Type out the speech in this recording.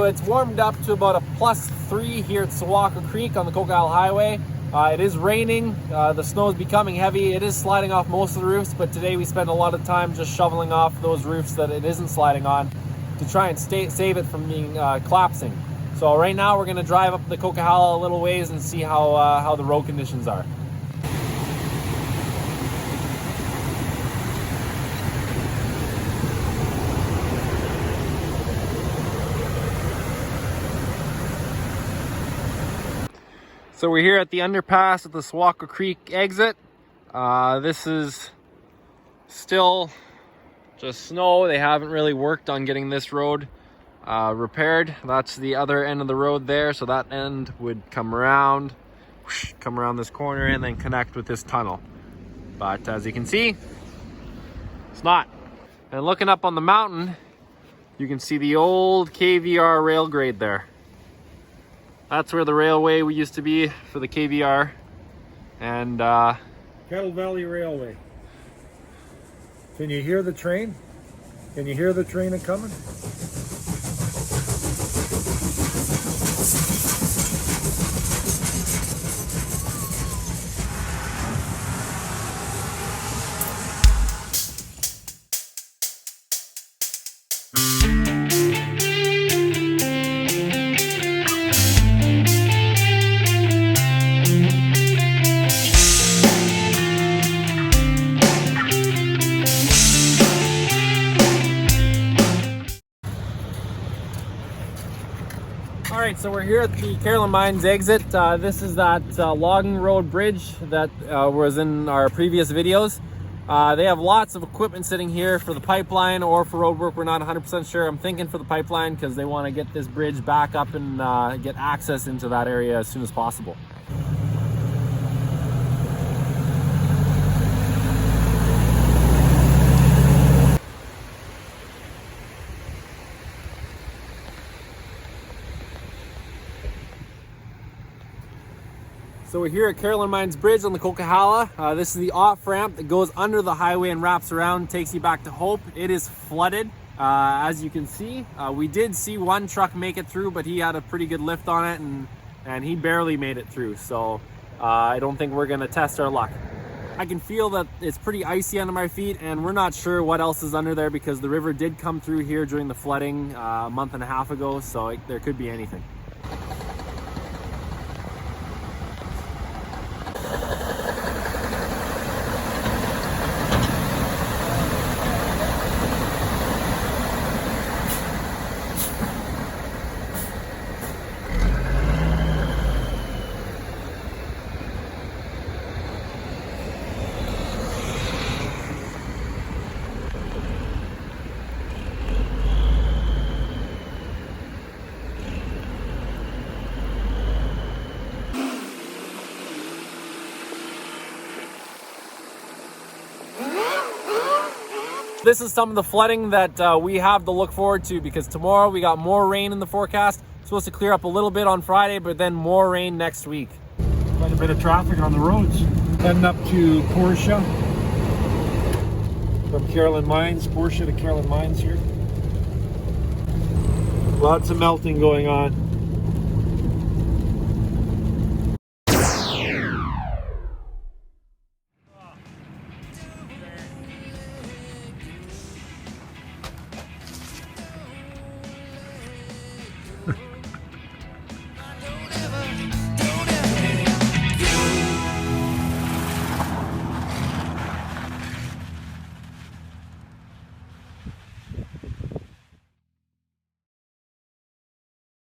it's warmed up to about a +3 here at Sowaqua Creek on the Coquihalla Highway. It is raining, the snow is becoming heavy, it is sliding off most of the roofs, but today we spent a lot of time just shoveling off those roofs that it isn't sliding on to try and save it from being collapsing. So right now we're going to drive up the Coquihalla a little ways and see how the road conditions are. So we're here at the underpass at the Sowaqua Creek exit. This is still just snow. They haven't really worked on getting this road repaired. That's the other end of the road there. So that end would come around this corner and then connect with this tunnel. But as you can see, it's not. And looking up on the mountain, you can see the old KVR rail grade there. That's where the railway used to be for the KVR. And Kettle Valley Railway. Can you hear the train? Can you hear the train coming? Alright, so we're here at the Carolyn Mines exit. This is that logging road bridge that was in our previous videos. They have lots of equipment sitting here for the pipeline or for road work. We're not 100% sure. I'm thinking for the pipeline because they want to get this bridge back up and get access into that area as soon as possible. So we're here at Carolyn Mines Bridge on the Coquihalla. This is the off-ramp that goes under the highway and wraps around, takes you back to Hope. It is flooded, as you can see. We did see one truck make it through, but he had a pretty good lift on it, and he barely made it through. So I don't think we're gonna test our luck. I can feel that it's pretty icy under my feet, and we're not sure what else is under there because the river did come through here during the flooding a month and a half ago, so there could be anything. This is some of the flooding that we have to look forward to because tomorrow we got more rain in the forecast. It's supposed to clear up a little bit on Friday, but then more rain next week. Quite a bit of traffic on the roads. Heading up to Portia from Carolyn Mines. Portia to Carolyn Mines here. Lots of melting going on.